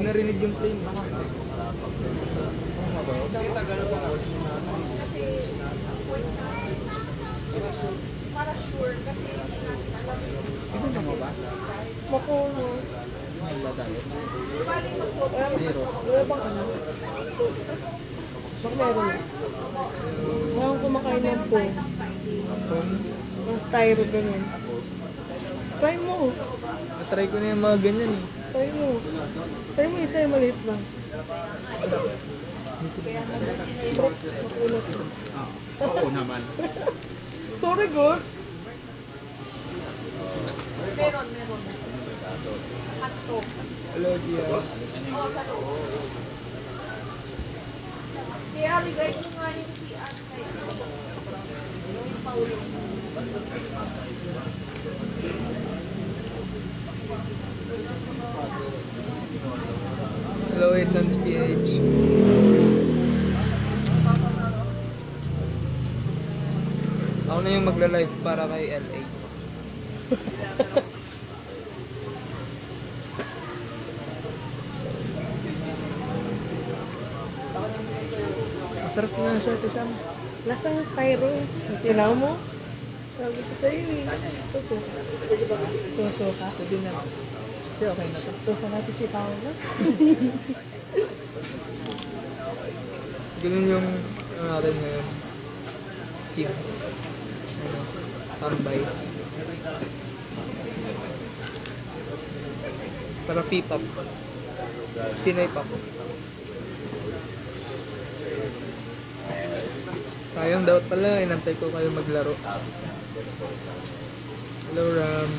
narinig yung plane. Para sure kasi Ito mo ba? Makulo. Nagdadalo. Meron. Wala bang ano? Bak meron. Ngayon kumakain ng po. Ang styro ganun. Try mo. Na-try ko na yung mga ganyan eh. Try mo. Try mo itay maliit lang. Makulot. Oo naman. Sorry, God. meron. Hotdog. Hello, Gia. Sa loob. Kaya regard mo nga yung si Antay. Yung Paulo. Hello, it's on PH. Ako na yung magla-live para kay LA. Masarap nga siya, Tisam. Lasang styro. Tinaw mo? Sabi ko sa'yo eh. Susuka. Susuka. Pwede na. Hindi, okay na to. Tusa natin si Paolo. Ganun yung natin ngayon. Team. Ano, tambay. Para P-pop. Pinoy pop. Sayang daw pala, inantay ko kayo maglaro. Hello, Ram.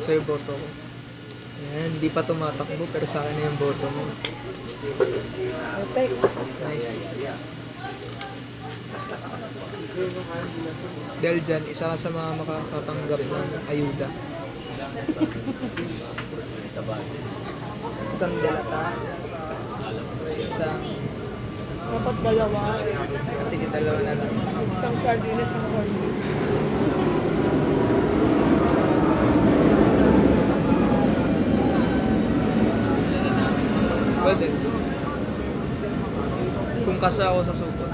Sa'yo boto ko. Yan, di pa tumatakbo pero sa akin na yung boto mo. Okay. Nice. Dahil dyan, isa ka sa mga makakatanggap ng ayuda. Isang delata. Isang... Dapat dalawa. Sige, dalawa na lang. Isang sardinas ng corn beef. Pwede. Kung kasya ako sa supot.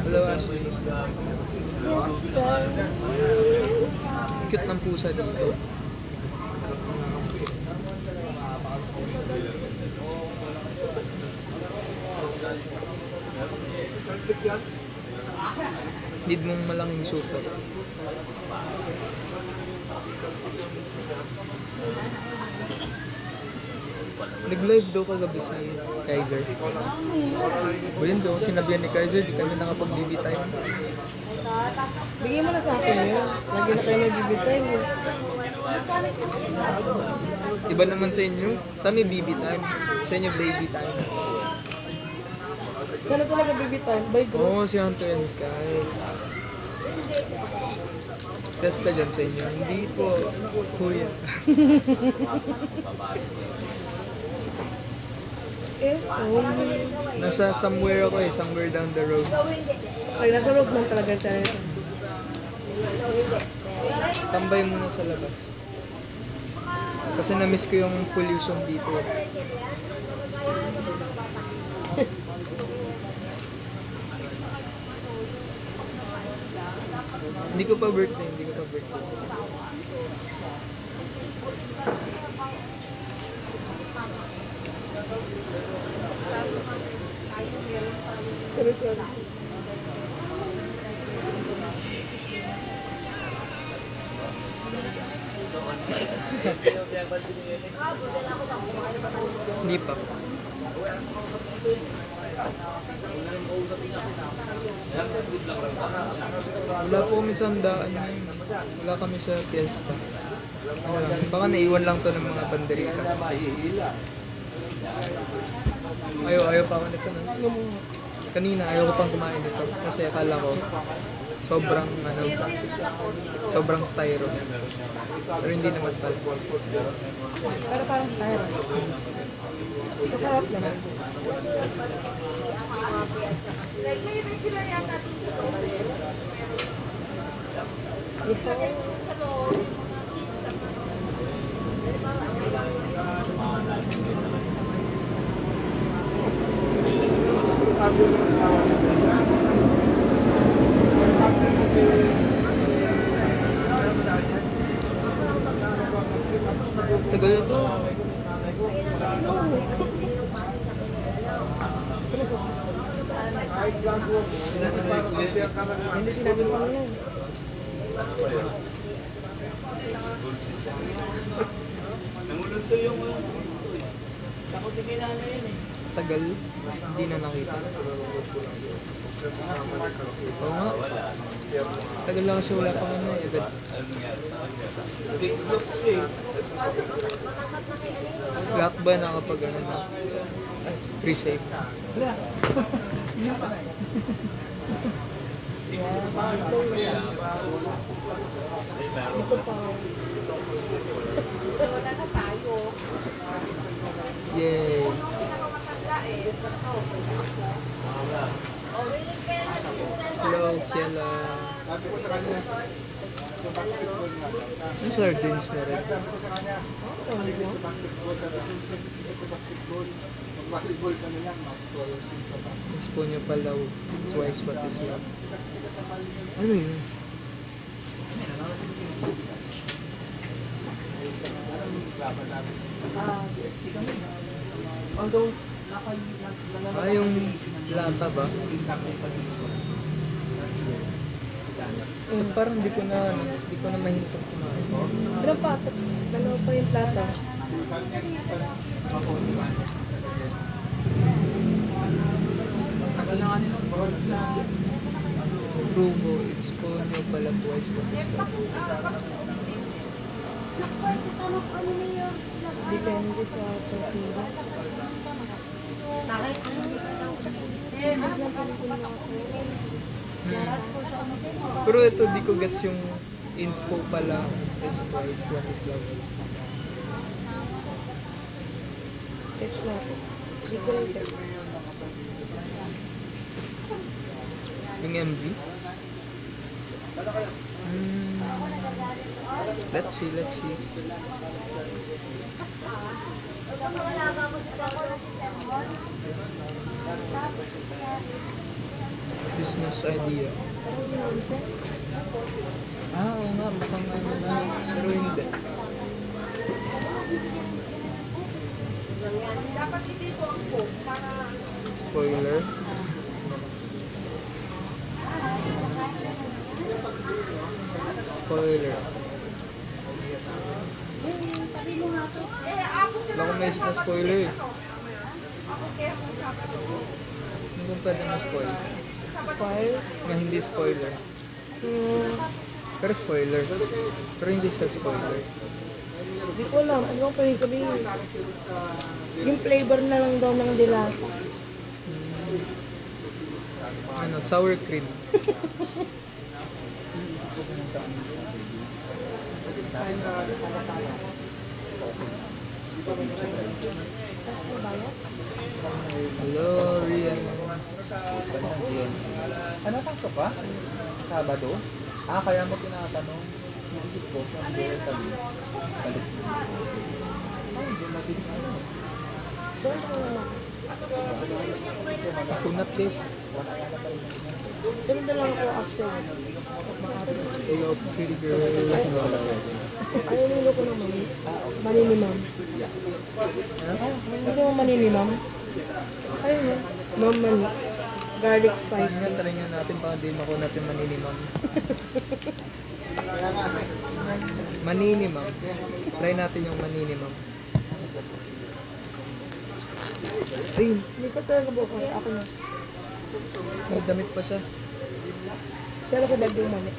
Hello, Ashley. Cute ng pusa dito. Need mong malaking supot. Nag-live daw kagabi si Kaiser. O yun daw, sinabihan ni Kaiser, di kami nakapag-BB time. Bigyan mo na sa akin yun. Lagi na kayo nag-BB time. Iba naman sa inyo, sa may BB time, sa inyo baby time. Sana talaga BB time? By group? Oo, si Hunter and Kai. Test ka dyan sa inyo. Hindi po, kuya. Yes, only. Nasa somewhere ako eh, somewhere down the road. Ay, nasa road lang talaga tayo. Tambay muna sa labas. Kasi na-miss ko yung pollution dito. Hindi ko pa birthday. Sorry. Hindi pa. Wala po kami sa handaan ngayon. Wala kami sa fiesta. Baka naiwan lang to ng mga banderitas. Ayaw pa ako nito. Kanina ayaw ko pang kumain nito. Kasi akala ko sobrang styro. Pero hindi naman pala. Pero parang tayo. Ito karap naman. Like, may regular yata dun sa loob. Ito. Sa loob, mga Tagal na to. Hindi sinabi mo na yan. Tagal. Hindi na nakita. Oo nga. Tagal lang kasi wala pang ano eh. Agad. Lock ba na kapag ano na? Pre-save. Ito pa. Wala na tayo. Yay! Hello, Kiela. Yung sardines na rin. Yung spoon nyo pala, twice what is yun. Ano yun? Ah, yung lata ba? Parang hindi ko na mahintong kumain. Pero pa, dalawa pa yung plata. Prumo, it's spoon nyo pala twice what is yun. Depende sa tortilla. Pero ito, di ko gets yung inspo pala is twice what is love. Text natin. Hindi ko rin text. Yung MV? Let's see. Business idea. Ah, oo nga, mukhang ano na. Pero hindi. Dapat dito ang book para Spoiler. Spoiler. Wala akong may na spoiler eh. Hindi kung pwede na spoil. File. Na hindi spoiler. Pero spoiler. Pero hindi siya spoiler. Hindi ko alam. Ano ba pwede sabihin? Yung flavor na lang daw ng dilata. Ano, sour cream. Hello, Rian. Ano pasok ka? Sabado? Ah, kaya mo tinatanong. Naisip ko, saan ba yung tabi? Balik mo. Ay, hindi mabilis ano. Doon ako naman. Ako na, please. Doon na lang ako actually. Hello, pretty girl. Ayaw nilo ko ng maninimam. Hindi mo maninimam? Ayaw mo. Ma'am mani. Garlic spice. Try nga natin baka din ako natin maninimam. Maninimam. Try natin yung maninimam. Ayun. Hindi ko talaga bukas. Ako na. May damit pa siya. Pero ko dagdag yung mani.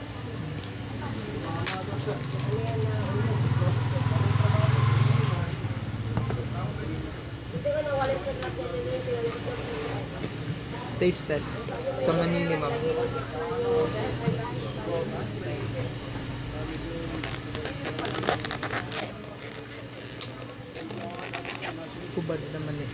Taste test. Sa maninimam. Kubad naman eh.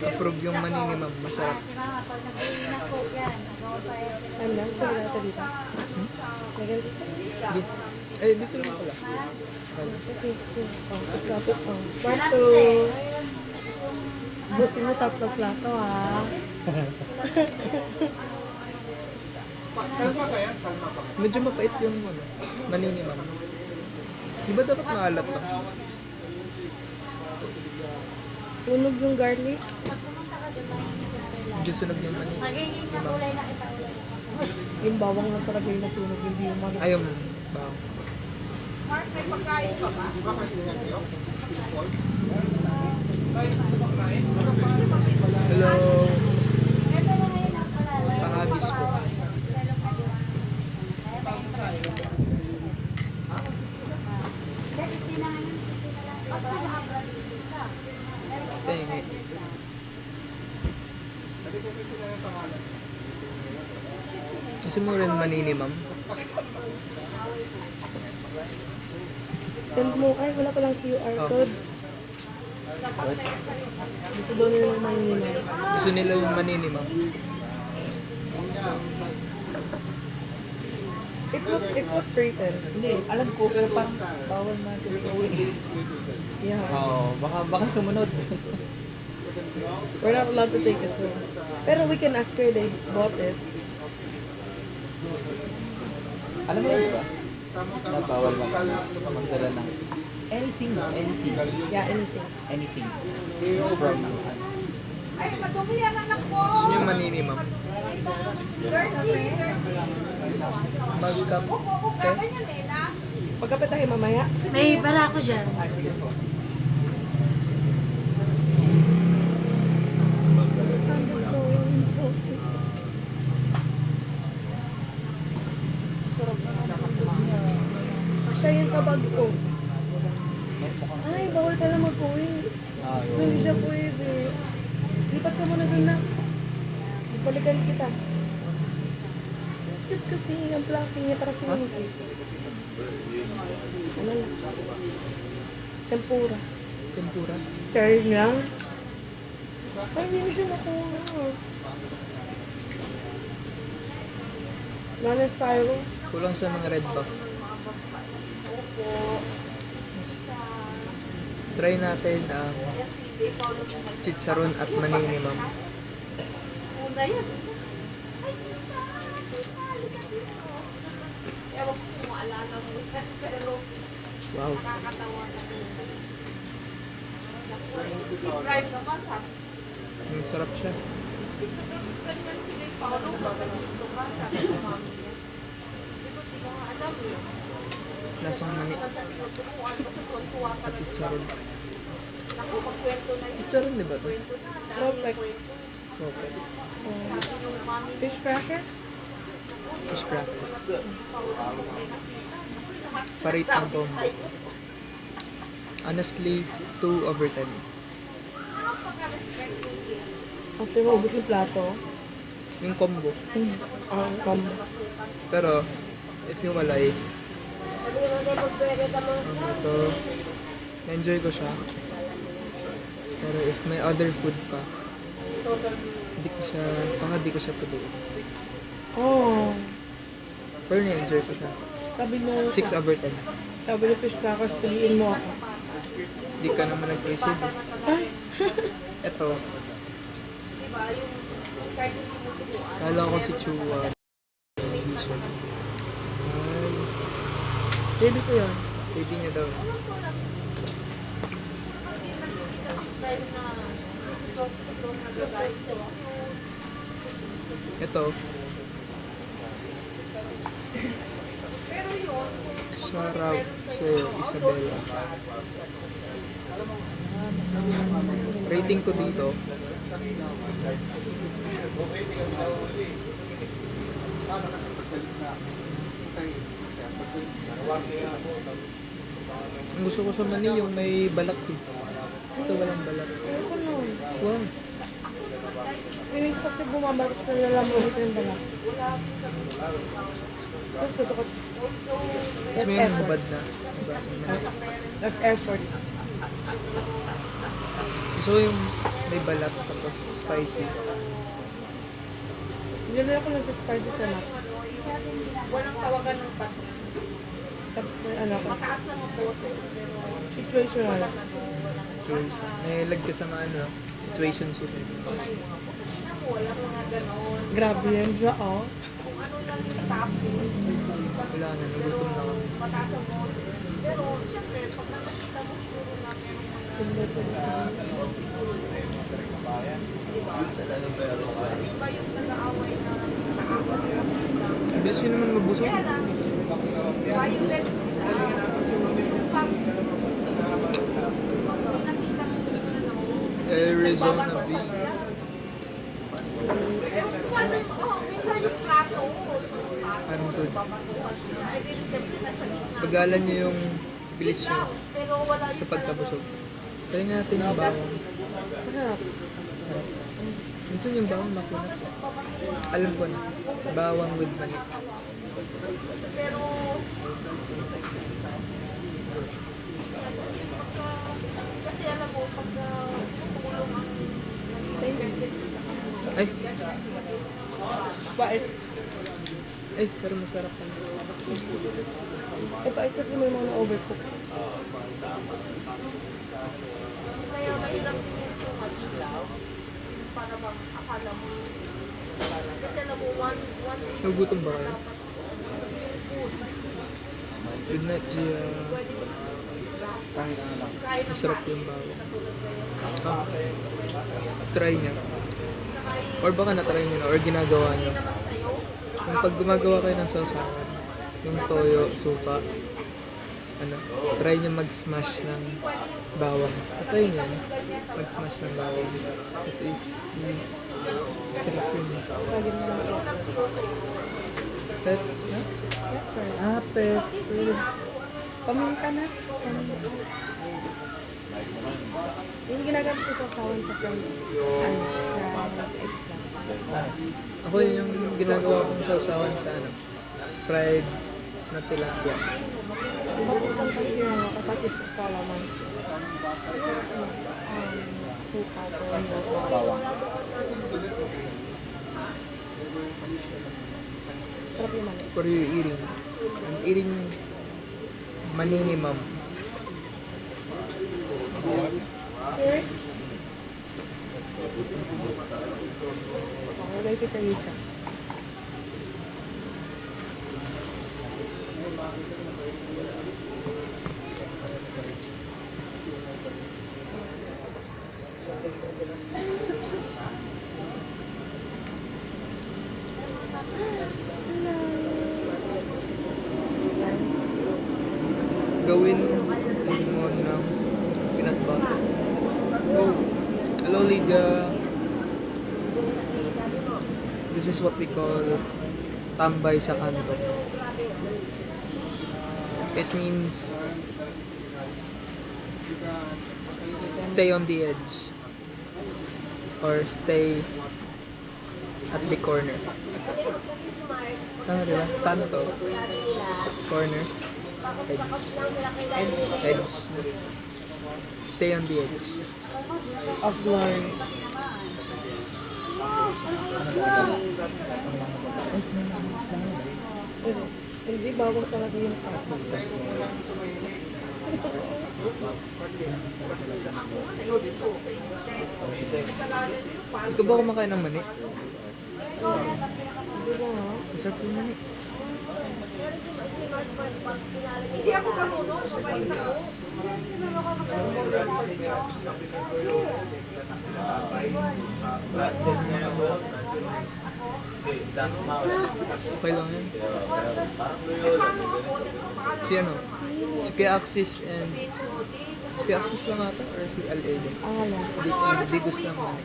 approve yung maninimam. Masarap. Ano lang, sa natin dito. Lagyan dito. Dito lang pala. Okay. Oh, kapit oh. Kwarto. Gusto mo tatlo plato ha. Medyo mapait yung ano, maninimam. Di ba dapat maalat pa? Sunog yung garlic. Medyo sunog yung maninimam. Yung bawang lang talaga yung nasunog, hindi yung manok. Ayaw mo. Bawang. Mark, may pagkain pa ba? Hello. Pangagis po. Tingi. Gusto mo rin maninimam? Send mo, ay wala palang QR code. Gusto daw nila ng maninimam. Gusto nila yung maninimam. It's what's written. Hindi, alam ko, pero parang bawal natin gawin. Yeah. Oo, baka sumunod. We're not allowed to take it home. Pero we can ask her, they bought it. Alam mo yun, di ba? Na bawal magdala ng anything. Yeah, anything. Anything. From Ay, madumi yan anak ko! Gusto nyo yung maninimam? Dirty! Mag-cup. Upo, gaganyan eh, na? Pagkapit tayo mamaya. May bala ko dyan. Ah, sige po. Siya yun sa bag ko. Ay, bawal pala mag-uwi. Ah, So, hindi siya pwede. Lipat ka muna dun na. Balikan kita. Cute kasi ang plucking niya para sa ano lang. Tempura. Tempura. Kaya lang. Ay, hindi mo siya makuha. Nanas tayo. Kulang sa mga red buff. Try natin ang chicharon at maninimam. Una yan. Ay, tita! Tita, halika dito. Ewan ko kung maalala mo yan, pero Wow. nakakatawa na rin. Si Prime naman, sabi Ang sarap siya. ganyan si Ray Paolo, bakit dito ka? Sabi ko, mami niya. Di ko nga alam eh. Lasang mani Sabi ko, tumuan ko sa tuwa ka at na. chicharon. Naku, magkwento na yun. Chicharon, di ba ito? Kwento na, dami Perfect. kwento. Okay. Sabi yung mami niya, Fish cracker? Fish crackers. Parit ang combo. Honestly, 2/10. After mo ubus yung plato. Yung combo. Ang combo. Pero, if yung walay, ito, na-enjoy ko siya. Pero if may other food pa, baka di ko siya tuloy. Oh. Pero na-enjoy ko siya. Sabi niya, 6/10. sabi niya fish crackers, tuliin mo ako. Di ka naman nag-receive. Ay! Ito. Kala ko si Chua. Baby ko yan. Baby niya daw. Ito. Sarap sa Isabela. Rating ko dito. Ang gusto ko sa mani yung may balat eh. Ito walang balat. Ano nun? Wow. Yung kasi bumabalik sa lalamunin ko yung balak. Gusto ko. Mas may yung hubad na. Diba? That's effort. So yung may balat tapos spicy. Hindi na ako nag-spicy sa lahat. Walang tawagan ng pat. Tapos ano ko, Mataas lang ang boses, pero situational. Situation. May lag ka sa mga ano, situation suit. wala mga ganon. Grabe yan siya, oh. Kung ano lang yung topic, Wala na, nagutom na kami. mataas ang boses. Pero, syempre, pag nakakita mo siguro na merong mga siguro kasi iba yung nag-aaway na nakaaway lang. Bilis yun naman mabusog. Kaya lang, violent sila. Pag nakita mo ano, Arizona nagbabato beef. sila. Ewan ko ano, minsan yung plato, Parang good. babatuhan sila. Ay, di syempre nasa gitna. Pagalan niyo yung bilis niyo Lang, pero wala sa yung pagkabusog. Try natin yung bawang. Masarap. Minsan yung bawang makunat. Alam ko na. Bawang with mani. pero kasi alam mo, pag tumulong ang Ay! Bait. Ay, pero masarap pa. Eh, bait kasi may mga overcook. kaya mahirap din yung so much love. Para bang akala mo, kasi alam mo, one day Nagutom ba kayo? Good night, Gia. Kahit ano lang. kaya ng Masarap yung bawang. Ah, try niya. Or baka na-try niyo na, or ginagawa niyo. naman sa'yo, Yung pag gumagawa kayo ng sausawan, yung toyo, suka, ano, try niyo mag-smash ng bawang. Try niyo yan. Mag-smash ng bawang. Kasi sarap yun. Lagi mo lang ito. Pep, ha? Pepper. Ah, pepper. Paminta na. Yung ginagamit ko sa sawan sa fried, fried eggplant. Ako yun yung ginagawa kong sausawan sa ano, fried na tilapia. Tapos ang pagkira mo, kapatid ko kalaman. Suka ko, Bawang. sarap yung mali. For you eating, I'm eating maninimum. Sir? Okay, like kita Rika. Gawin mo ng peanut butter. Oh, hello Lydia. This is what we call tambay sa kanto. It means stay on the edge or stay at the corner. Diba? Kanto. Corner. Edge. Stay on the edge. Of glory. Hindi, bawang talaga yung tapos. Ikaw ba kumakain ng mani? Hindi ba nga? Masarap yung mani. hindi ako marunong, mabait ako. Okay lang yan. Si ano? Si Pia Axis and... Pia Axis lang ata? Or si Al-A din? Ang alam. Hindi gusto lang mani.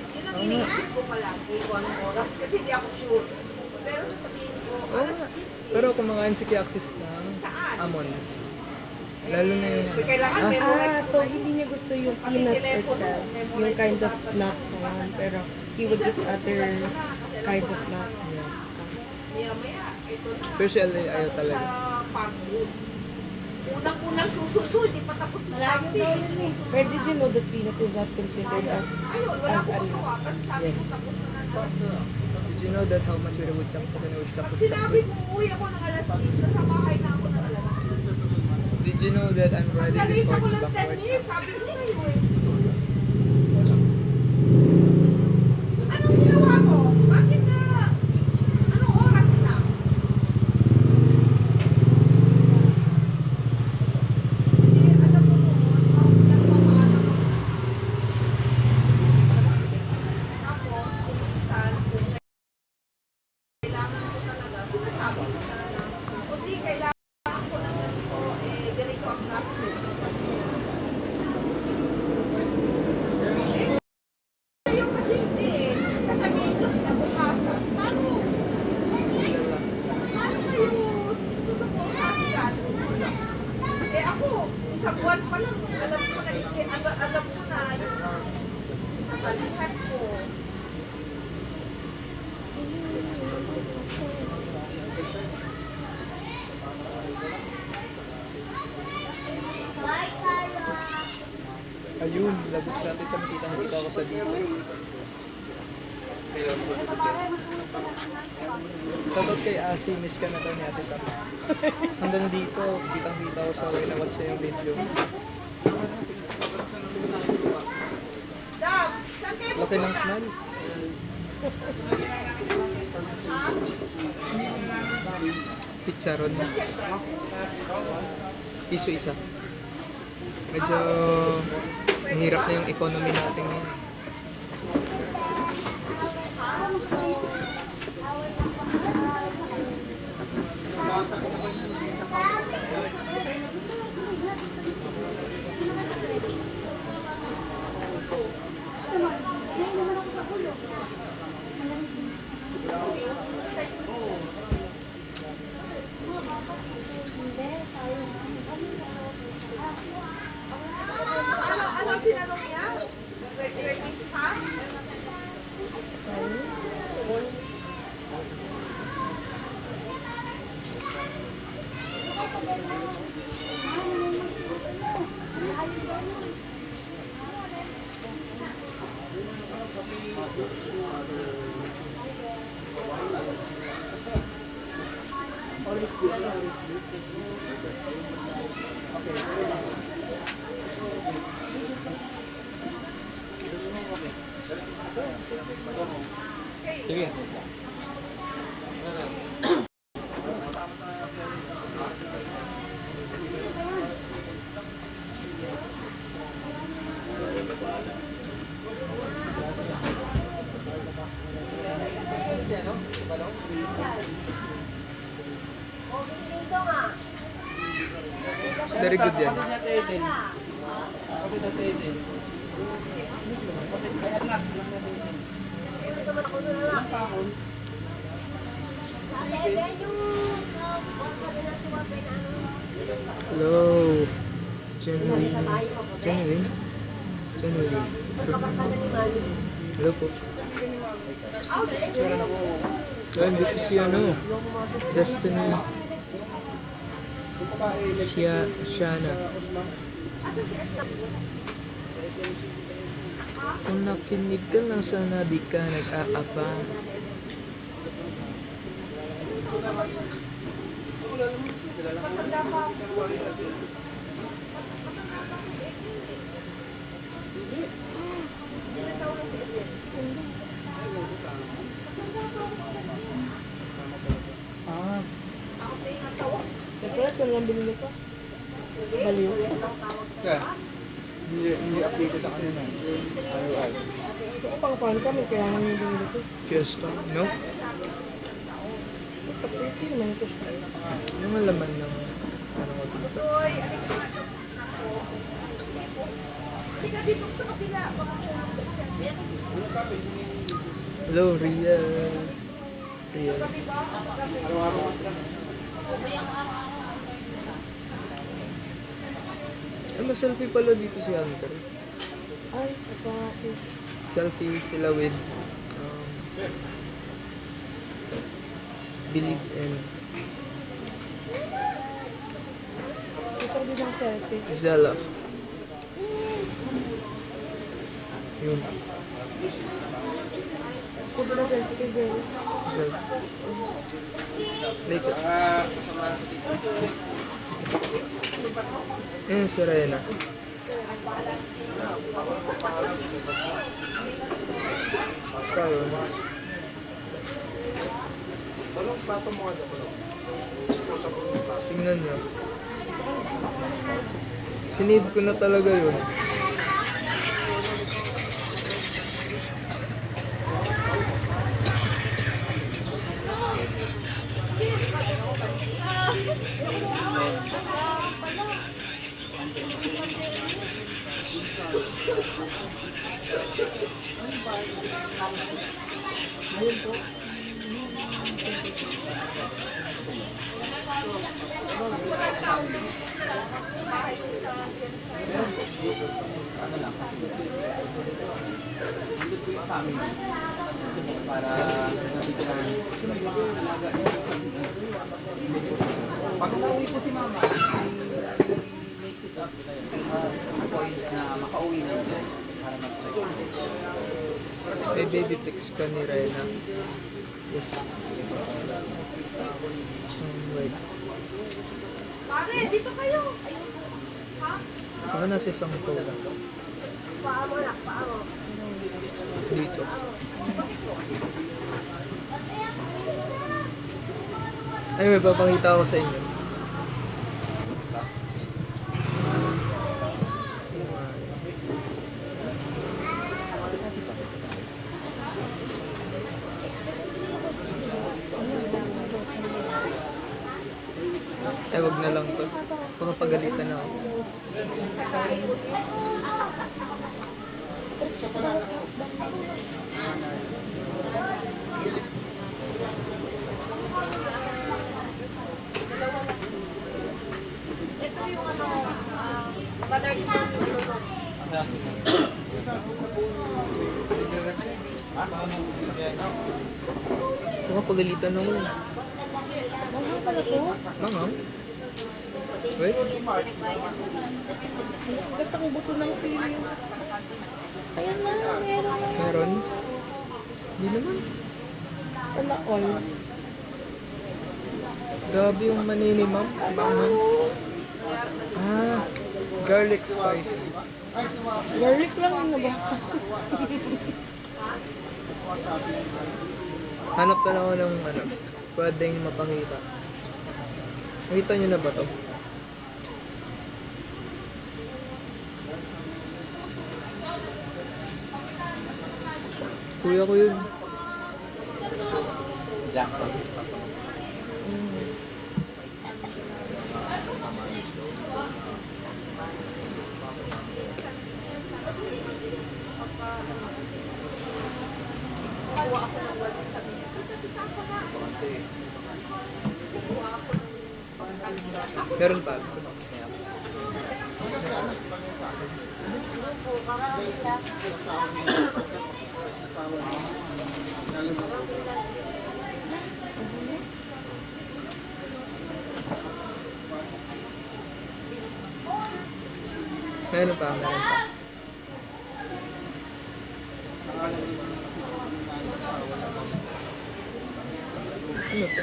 Yun ang iniisip ko palagi kung anong oras, kasi hindi ako sure. Pero sasabihin ko, Oo nga. Pero kumakain si Pia Axis ng almonds. Lalo na yung... kailangan Ah, memorex Ah, so hindi niya gusto yung peanuts itself, yung kind of nut na yan, pero he would eat other kinds of nut. maya-maya. Ito na. pero si Al-A ayaw talaga. Sa pagod. Unang-unang susunod, di pa tapos na practice. But did you know that peanut is not considered Ayun, wala as ko ano? magawa. Kasi sabi ko tapos na na. Did you know that how much we would chop sa would chop Pag sinabi mo, uwi ako ng alas 10, nasa bahay na ako ng alas 10. Did you know that I'm riding this Nalate ako horse ng 10 backwards? minutes, sabi ko sa'yo eh. Anong ginawa mo? Bakit na? Anong oras na? Hindi, alam mo noon, nagpapaalam ako. Tapos, kung minsan, kung kailangan ko talaga, sinasabi ko talaga. O di, kailangan ko ng ganito, ganito ang classroom. Ngayon kasi hindi eh. Sasabihin ko kinabukasan. Paano kayo susuportahan yan? Eh ako, isang buwan pa lang, alam ko na alam ko na yung sasalihan ko. Ayun, labot sa atin sa makita ko sa dito. Shoutout kay Asi, miss ka na daw ni Ate Sam. Hanggang dito, kitang-kita ko sa way na watch sa yung video. Dab, saan kayo Laki ng pupunta? smile. Chicharon. Piso isa. Medyo mahirap na yung economy natin ngayon. Ano ang tinanong niya? Ready ka? Sige. Very good yan. Hello. Genuine. Hello po. Ayun, dito si ano, Destiny. Shana. Kung nakinig ka lang sana di ka nag-aapa. Ah, Siyempre, ito lang binili ko. Baliw. Kaya, hindi updated ako na. iOS. Ito ko pang pan kami, kaya nang yung binili ko. Fiesta. No? Pretty naman ito siya. Yung laman ng ano ko dito. Tika dito sa kapila. Hello, Ria. Ria. Selfie pala dito si Hunter. Ay, ito ako. Selfie sila with Believe and Ito din ng selfie. Zella. Yun. Pwede na selfie kay Zella. Zella. Later. Yun si Rena. Tayo. Tingnan nyo. Sinave ko na talaga yun. Ano lang. Nandun ko yung family. Para nabigyan ng pag umuwi po si mama, makes it up point na makauwi na siya para mag-check. May baby pics ka ni Rena. Yes. Wait. Pare, dito kayo. Ayun. Ha? Ako na si Song Pao. Paa mo lang, paa mo. Dito. Ay, may papakita ako sa inyo. Ay, wag na lang to. Pumapagalitan ako. Ito yung ano, butter chicken. Pumapagalitan ako. Ano pala to? Mangang? Wait. Ba't ang buto ng sili? Ayan na, meron na. Meron? Hindi naman. Wala all. Grabe yung manini, ma'am. Mangang. Ah, garlic spicy. Garlic lang yung nabasa ko. Hanap ka na ako ng ano, pwedeng mapakita. Nakita nyo na ba to? Kuya ko yun. Jackson. Meron pa. Meron pa, meron pa. Ano to?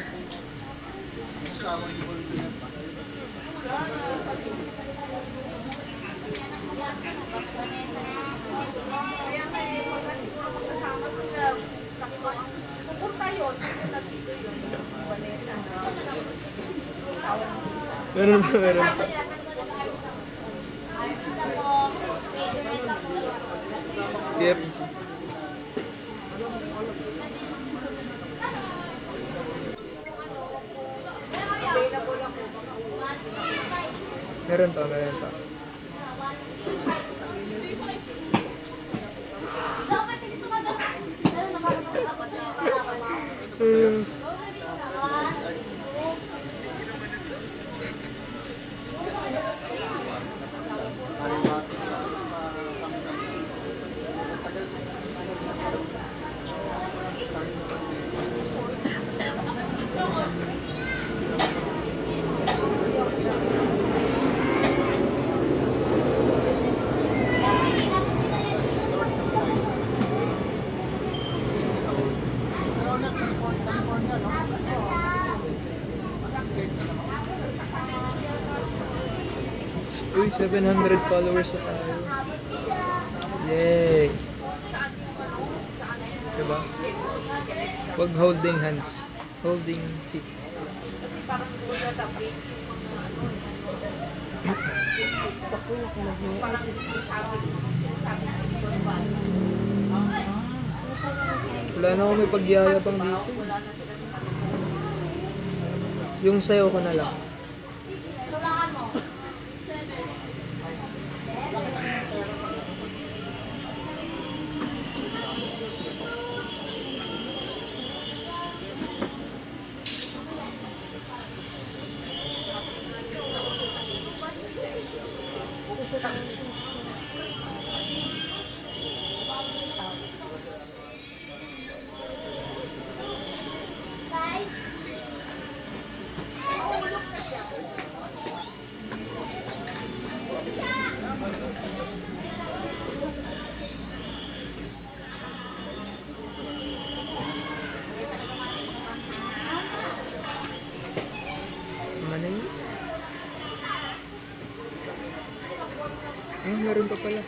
Kaya may mga siguro magkasama sila. Pupunta yun. Nandito yun. Vanessa. Meron pa, meron pa. Yep. Available ako. Meron pa, meron pa. Uy, 700 followers na tayo. Yay! Diba? Huwag holding hands. Holding feet. Kasi parang kuya the base yung mga parang sinasabi ng Corban. Wala na akong may pagyayabang dito. Wala na sila sa Yung sayo ko na lang. Ano yun? Meron pa pala.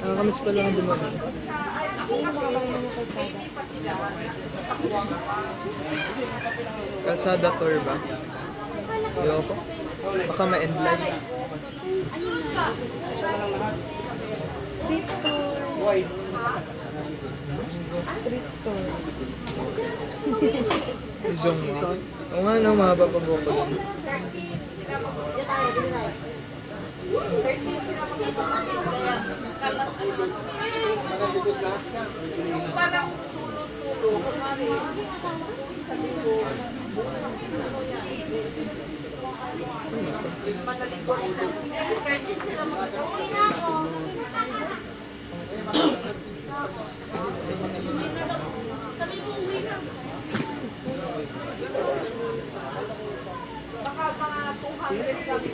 Nakakamiss pa lang dumami. Kalsada tour ba? Ayoko. Baka ma-end line. Street tour. Street tour. Si Zong mo. Oo nga, no, mahaba pa buhok ko dun. parang tulog-tulog. Kasi 13 sila baka mga 200 kami.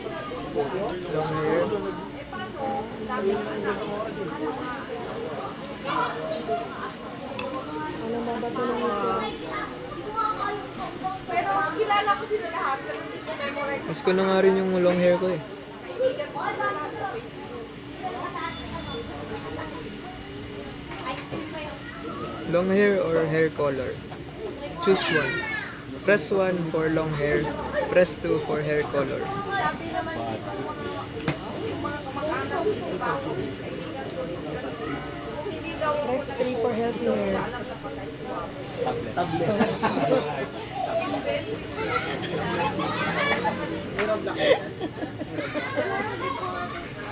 Long hair. Ano ba ba ito naman? Pero kilala ko sila lahat. Pero hindi ko memorize. Mas ko na nga rin yung long hair ko eh. Kaibigan ko sila lahat. Long hair or hair color? Choose one. Press 1 for long hair. Press 2 for hair color. Sabi naman dito yung mga kamag-anak dito ba ako. Kaibigan ko rin sila. Kung hindi daw ako Press 3 for healthy hair. alam na patay ko.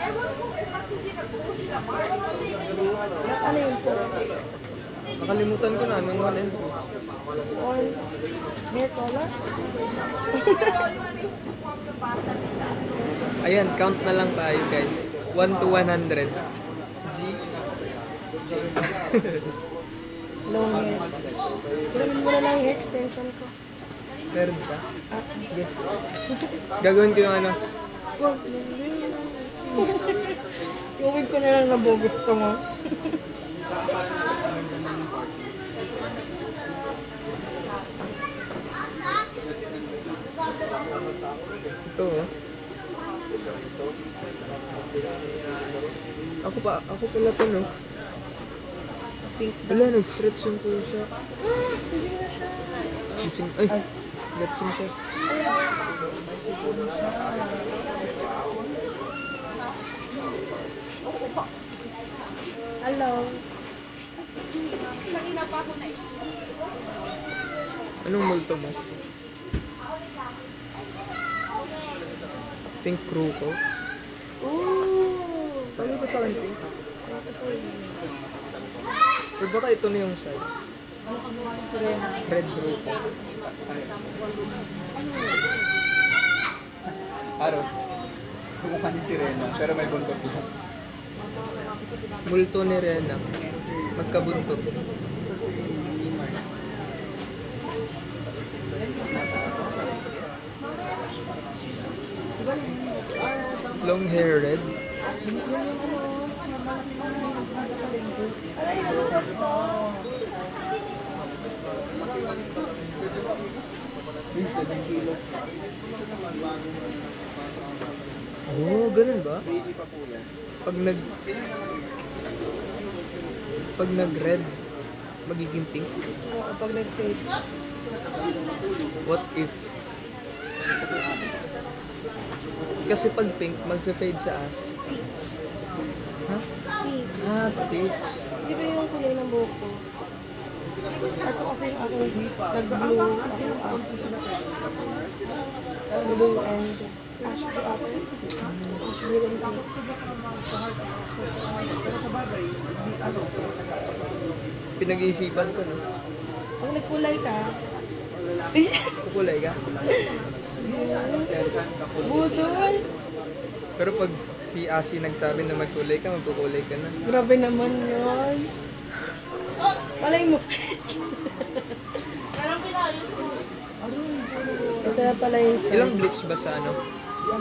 Ewan ko kung ba't hindi nagpupo sila. Ano yun po? Nakalimutan ko na anong 1 and 2. Or hair color? Ayan, count na lang tayo guys. 1 to 100. G. Long hair. Gawin mo na lang yung hair extension ko. Meron ka? Ah, Sige. Gagawin ko yung ano. wag. Gawin ko na lang na gusto mo. Ito oh. Ako pala to no. Pink. Wala, nag-stretch yung pusa. Sising na siya. Gising, ay, gatsing siya. Anong multo ba? Pink Cruco? Ooh! Ano ba sa akin pink? Or baka ito na yung side? Red Cruco. Aro. Kumukha ni Sirena, pero may buntot lang. Multo ni Rena. Magkabuntot. Long hair red. Oh, ganun ba? Pag nag-red, magiging pink. Oo, pag nag-fade. What if? Kasi pag pink, mag-fade siya as. Peach. Ha? Peach. Ah, peach. Di ba yung kulay ng buhok ko? Kaso kasi yung ako nag-blue, ako blue and ash blue ako. Ash blue and pink. Pinag-iisipan ko, no? Pag nagkulay ka, Kulay ka. budol. Pero pag si Asi nagsabi na magkulay ka, magkukulay ka na. Grabe naman yun. Malay mo. Ito na pala yung Ilang bleach ba sa ano?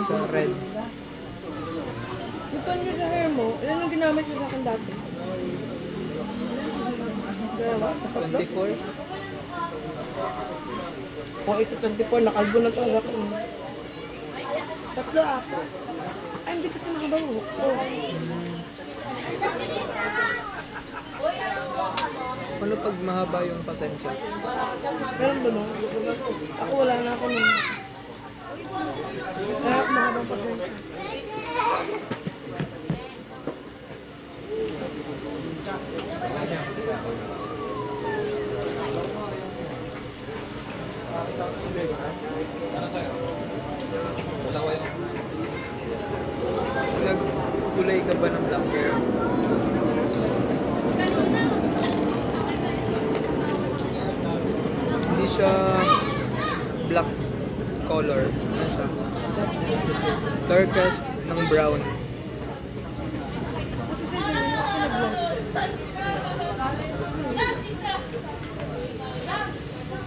Sa red? Depende sa hair mo. Ilan yung ginamit mo sa akin dati? Dalawa. Sa tatlo? 24? Kung ito 24, nakalbo na talaga ko. Tatlo ako. Ay, hindi kasi mahaba yung buhok ko. Ano pag mahaba yung pasensya? Meron ba no? Ako wala na ako nun. Kaya mahaba pa rin. Nagkulay ka ba ng black hair? Hindi siya black color. Ano siya? Darkest ng brown.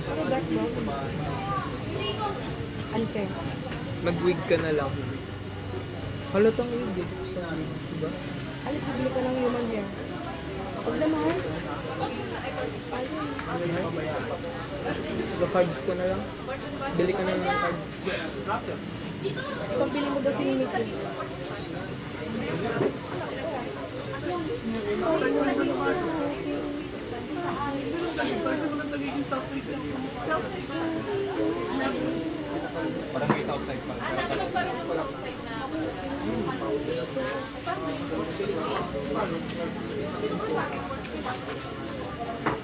Ano dark brown? Unfair. Mag-wig ka na lang. Halatang wig eh. Diba? Alit, bibili ka ng human hair. Huwag na mahal. Cards ko na lang. Bili ka na lang ng cards. Pambili mo daw si Nico. Parang may outside pa.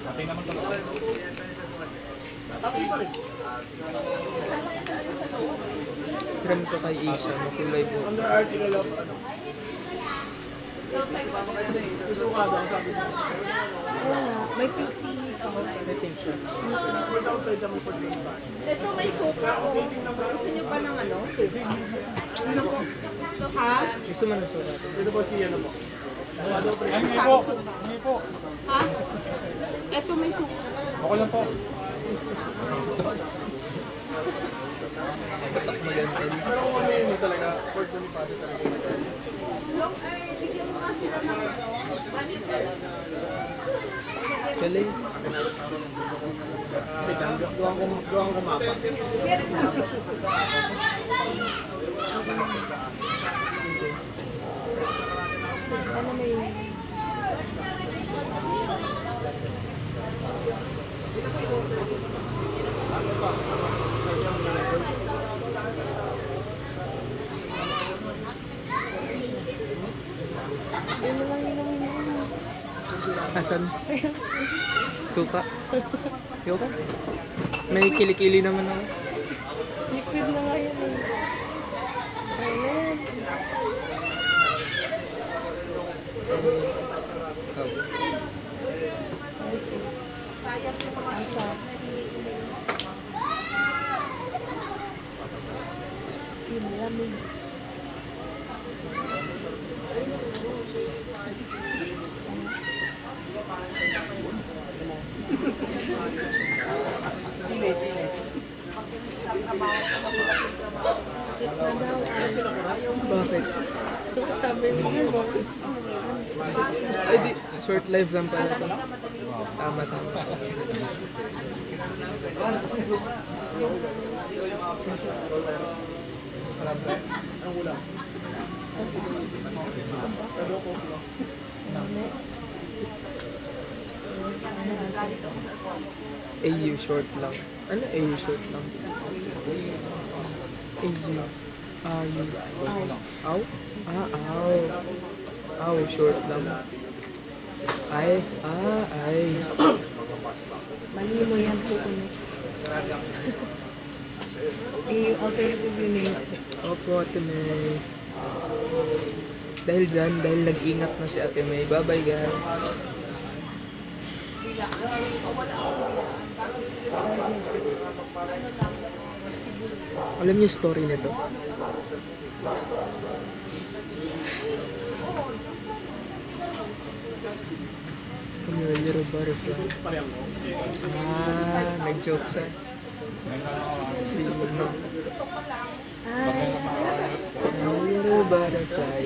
Patay naman talaga. Trim ko kay Isha. Makulay po. Oo nga, may pink si Saul. I think siya. Ito may suka o. Gusto niyo pa ng ano? Suka. Ha? Gusto mo na sulat? Hindi po. Ha? Ito may suka. Okay lang po. Tatak mo yan. Pero kung ano yun talaga, work mo ni Father talaga. Long ay, bigyan mo nga sila ng... Galing. Gawang kumapa. Ano may... Yun na lang yun. Asan? Suka. Yoko. May kilikili naman ako. Liquid na nga yan eh. Ayan. Ang sarap. Lamig. Bakit? Sabi mo nga, bakit? Ay di, short life lang pala to. Tama, tama. AU short lang. Ano AU short lang? AU. AU. Aw? Ah, aw. Aw, short lang. Ay. Mali mo yan po ulit. Alternative yun eh. Opo, Ate May. Dahil dyan, dahil nag-ingat na si Ate May. Bye-bye, guys. Alam niyo yung story nito? Familiar butterfly. Nag-joke siya. Sino? Familiar butterfly.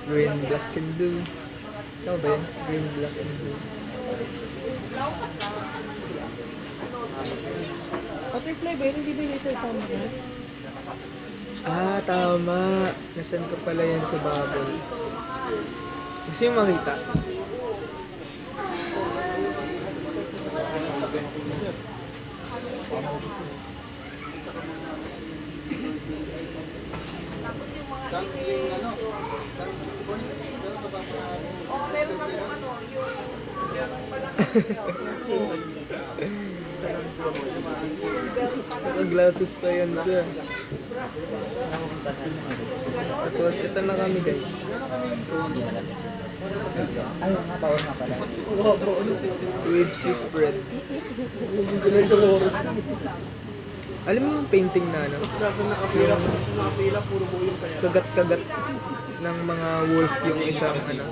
Green, black, and blue. Ikaw ba yun? Green, black, and blue. Butterfly ba yun? Hindi ba yun ito isama ka? Ah, tama. Nasaan ko pala yan sa bubble? Gusto yung makita? Meron akong ano, Naka-glasses pa yan siya. Tapos ito na kami guys. Ayun nga, bawal nga pala. With cheese bread. Alam mo yung painting na ano? Yung kagat-kagat ng mga wolf yung isang ano,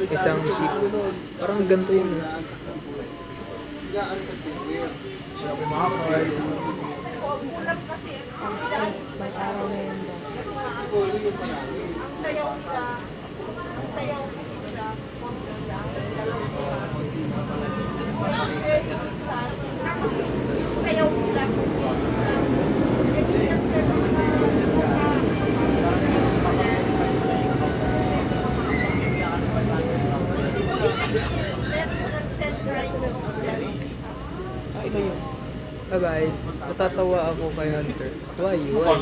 isang sheep. Parang ganito yun. Eh. May araw na yan daw. sayaw nila, ang sayaw kasi nila, sayaw nila, Iba yun. Bye-bye. Natatawa ako kay Hunter. Why? Why?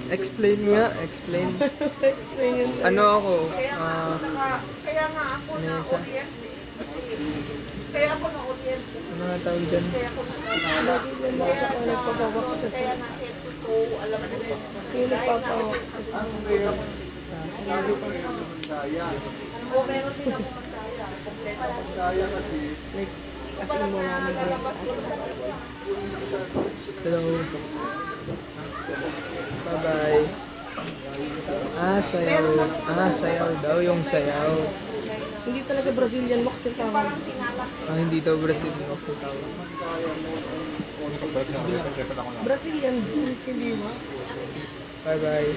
Explain nga, explain. Explain yun. Ano ako? kaya nga ako Ano na yun siya? oriente. Kaya ako na oriente. Ano nga tawag dyan? Kaya ako na Lagi yan lang sa mga nagpapawax kasi. kaya na head to toe, alam mo na. Yung nagpapawax kasi. O meron din ako magdaya. Kompleto. Like, as in mo namin rin. Hello. Bye-bye. Sayaw. Sayaw daw. Yung sayaw. Hindi talaga Brazilian wax yung tawag. Hindi daw Brazilian wax yung tawag. Brazilian beans, hindi ba? Bye-bye.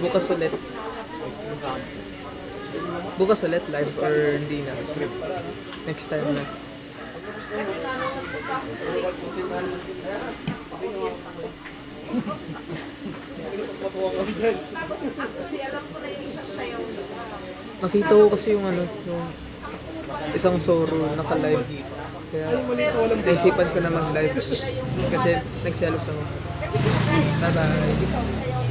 Bukas ulit. Bukas ulit live or hindi na? Next time na. Kasi nga nung nagpunta ako sa Tapos actually alam ko na yung nakita ko kasi yung ano, yung isang Zoro naka-live. Kaya naisipan ko na mag-live kasi nagselos ako. Bye-bye.